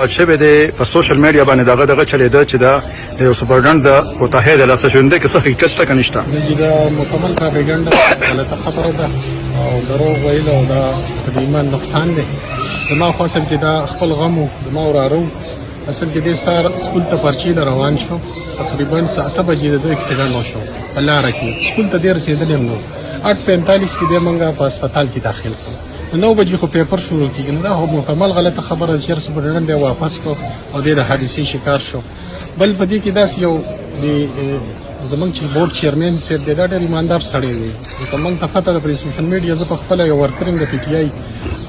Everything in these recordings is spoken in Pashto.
شوی دی په سوشل میډیا باندې دغه چلیده چې دا یو سپرډنټ د کوتاهی د لاسه شوندې کې څه حقیقت شته که نشته؟ دا مکمل پروپاګاندا غلطه خبره ده او دروغ ویل او دا د ایمان نقصان دی. زما خو اصل کې دا خپل غم و زما وراره اصل کې دې سار سکول ته پرچی روان شو تقریبا ساعت بجې د اکسیډنټ وشو په لاره کې سکول ته ډېر رسېدلی هم نو 8:45 کې دې موږ په هسپتال کې داخل کړو 9 بجې خو پیپر شروع کېږي نو دا خو مکمل غلطه خبره ده چې سپرډنټ دی واپس کړو او دې د حادثې شکار شو. بل په دې کې داسې یو زمونږ چې بورډ چیرمن صاحب دی دا ډېر ایماندار سړی دی که موږ ته پته ده په سوشل میډیا زه په خپله یو ورکر یم د پي ټي آی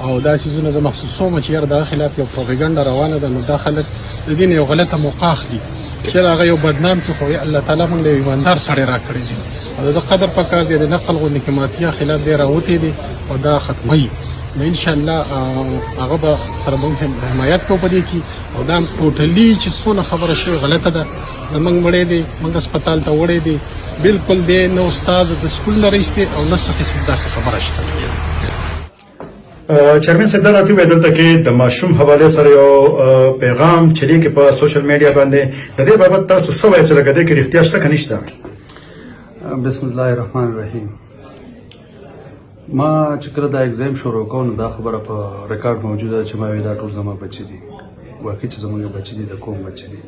او دا څیزونه زه محسوسوم چې یاره دغه خلاف یو پروپاګانډا روانه ده نو دا خلک د دې نه یو غلطه موقع اخلي چې هغه یو بدنام کړي خو الله تعالی موږ له ایماندار سړی راکړی دی او د قدر پکار دی د نقل غوندې کې مافیا خلاف دی راوتی دی او دا ختموي نو ان شاء الله هغه به سره موږ حمایت کوو په دې کې او دا ټوټلي چې څونه خبره شوې غلطه ده زموږ مړی دی موږ هسپتال ته وړی دی بالکل دی نه استاد د سکول نه رایستی او نه څه قسم داسې خبره شته. چیرمن صاحب دا راته وویل دلته کې د ماشوم حواله سره یو پیغام چلیږي په سوشل میډیا باندې د دې بابت تاسو څه وایئ چې لکه دې کې رښتیا شته که نشته؟ بسم الله الرحمن الرحیم. ما چې کله دا ایگزام شروع کوم نو دا خبره په ریکارډ موجوده ده چې ما وی دا ټول زما بچي دي واقعي چې زموږ بچي دي د کوم بچي دي.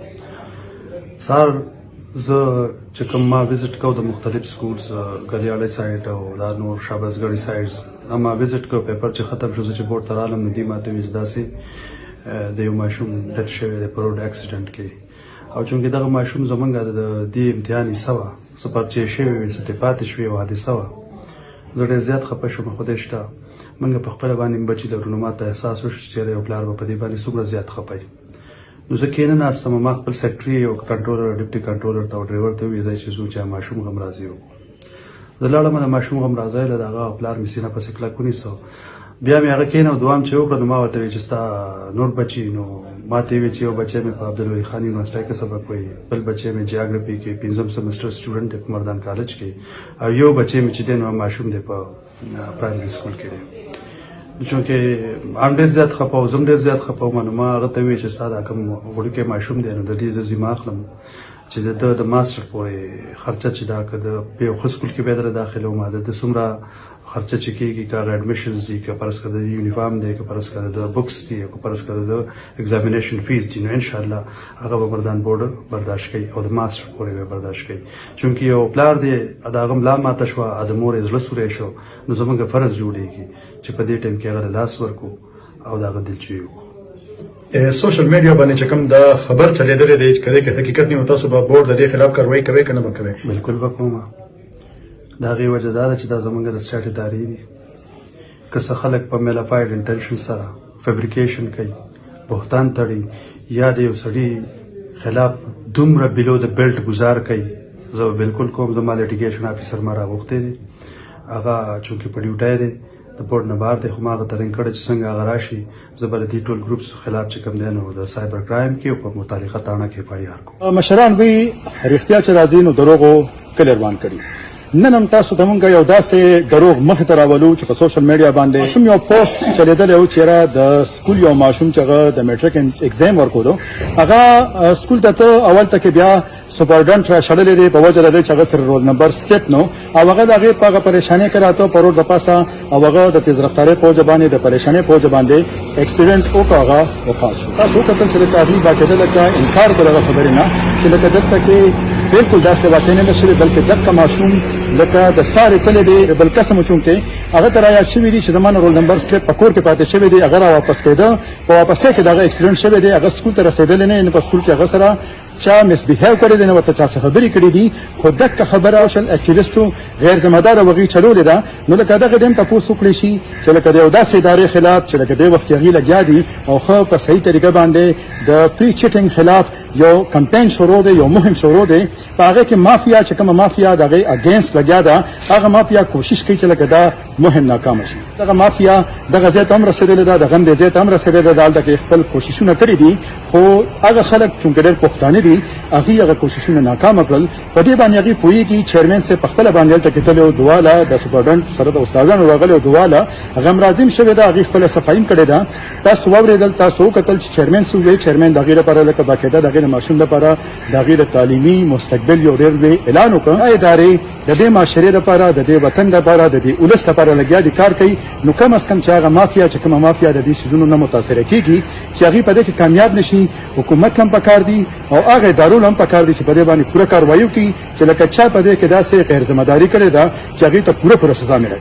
سار زه چې کوم ما وزټ کوم د مختلف سکولز ګلیاړی سایډ او دا نور شاباسګړی سایډز ما وزټ کوم پیپر چې ختم شو چې بورډ ته رالم ندی ماته وی داسې د یو ماشوم ډېډ شوی د روډ اکسیډنټ کې او چونکې دغه ماشوم زمونږ د دې امتحان حصه وه څه پرچې شوې وې څه پاتې شوې او حادثه وه زه ډېر زیات خفه شوم خدای شته موږ په خپله باندې بچي لرو نو ماته احساس وشو چې یو پلار به په دې باندې څومره زیات خفه وي. نو زه کېناستم ما خپل سیکرټري او کنټرولر ډیپټي کنټرولر ته او ډرایور ته وویل چې زه چې ماشوم غم راځي و زه لاړم د ماشوم غم راځی له د هغه پلار مې سینه پسې کلک ونیسو بیا مې هغه کېنه او دوام چې وکړه نو ما ورته ویل چې ستا نور بچي نو ما ته ویل چې یو بچی مې په عبدالولي خان یونیورسټۍ کې سبق وایي بل بچی مې جیاګرافي کې 5م سمسټر سټوډنټ دی په مردان کالج کې او یو بچی مې چې دی نو ماشوم دی په پرایمري سکول کې دی. چونکې هم ډېر زیات خفه او زم ډېر زیات خفه وم نو ما هغه ته وویل چې ستا دا کوم وړوکی ماشوم دی نو د دې زه ذمه اخلم چې د ماسټر پورې خرچه چې دا که د په یو ښه سکول کې بیا دله داخله وم د څومره خرچه چې کېږي که هغه ایډمیشنز دي که فرض کړه د یونیفارم دی که فرض کړه د بکس دي که فرض کړه د ایگزامینیشن فیس دي نو انشاءالله هغه به مردان بورډ برداشت کوي او د ماسټر پورې به برداشت کوي چونکې یو پلار دی د هغه ملا ماته شوه د مور یې زړه سوری شو نو زموږ فرض جوړېږي چې په دې ټایم کې هغه لاس ورکړو او د هغه دلچوي وکړو. سوشل میډیا باندې چې کوم دا خبر چلیدلی دی که دې حقیقت نه تاسو به بورډ د دې خلاف کاروایي کوئ که نه به کوئ؟ بالکل به کوم. د هغې وجه دا ده چې دا زموږ د سټیټ ادارې دي که څه خلک په میلافاید انټنشن سره فیبریکیشن کوي بهتان تړي یا د یو سړي خلاف دومره بلو د بیلټ ګزار کوي زه بالکل کوم زما لیټیګیشن افیسر ما راغوښتی دی هغه چونکې په ډیوټی دی د بورډ نه بهر دی خو ما هغه ترنګ کړی چې څنګه هغه راشي زه به د دې ټول ګروپس خلاف چې کوم دی نو د سایبر کرایم کې او په متعلقه تاڼه کې اف آی آر کوم. مشران وی رښتیا چې راځي نو دروغو کلر روان کړي نن هم تاسو ته مونږ یو داسې دروغ مخې ته راولو چې په سوشل میډیا باندې ماشوم یو پوسټ چلیدلی و چې د سکول یو ماشوم چې هغه د میټریک ایگزام ورکولو هغه سکول ته ته اول ته کې بیا سپرډنټ راشړلی دی په وجه د دې چې هغه سره رول نمبر سټیپ نو او هغه د هغې په هغه پریشانۍ کې راته په روډ د پاسه او هغه د تیز رفتارۍ په وجه باندې د پریشانۍ په وجه باندې اکسیډنټ وکړه هغه وفات شو. تاسو وکتل چې د تعلیل باقاعده لکه انکار کړو هغه خبرې نه چې لکه دلته کې بالکل داسې واقع نه ده شوې بلکې دغه ماشوم لکه د سارې تللی دی بل قسم چونکې هغه ته رایاد شوي دي چې زما نه رول نمبر سلیپ په کور کې پاتې شوی دی هغه را واپس کېده په واپسۍ کې د هغه اکسیډنټ شوی دی هغه سکول ته رسېدلی نه په سکول کې هغه سره چا مسبیهیو کړی دی نه ورته چا څه خبرې کړي دي خو دغه خبره او شل اکټیویسټو غیر ذمهداره وغې چلولې ده نو لکه دغه دې هم تپوس وکړی شي چې لکه د یو داسې ادارې خلاف چې لکه دې وخت کې هغې لګیا دي او ښه په صحیح طریقه باندې د پری چیټینګ خلاف یو کمپین شروع دی یو مهم شروع دی په هغې کې مافیا چې کومه مافیا د هغې اګینسټ لګیا ده هغه مافیا کوشش کوي چې لکه دا مهم ناکام شي دغه مافیا دغه ځای ته هم رسېدلې ده دغه هم دې ځای ته هم رسېدلې ده دلته کې خپل کوششونه کړي دي خو هغه خلک چونکې ډېر پښتانه دي هغوی هغه کوششونه ناکامه کړل په دې باندې هغوی پوهېږي چیرمین صاحب په خپله باندې هلته کې تللی و دواله د سپرډنټ سره د استادانو راغلی و دواله هغه هم راضي شوې ده هغوی خپله صفایي هم کړې ده تاسو واورېدل تاسو وکتل چې چیرمین څه وویل چیرمین د هغې لپاره لکه باقاعده د هغې د ماشوم لپاره د هغې د تعلیمي مستقبل یو ډېر لوی اعلان وکړ دا ادارې د دې معاشرې لپاره د دې وطن لپاره د دې ولس لپاره لګیا دي کار کوي نو کم از کم چې هغه مافیا چې کومه مافیا د دې شیزونو نه متاثره کیږي چې هغوی په دې کې کامیاب نشي حکومت هم پکار دي او هغه ادارو هم پکار دي چې په دې باندې پوره کاروایي وکړي چې لکه چا په دې کې داسې غیر ذمہ داري کړې ده چې هغوی ته پوره سزا ملي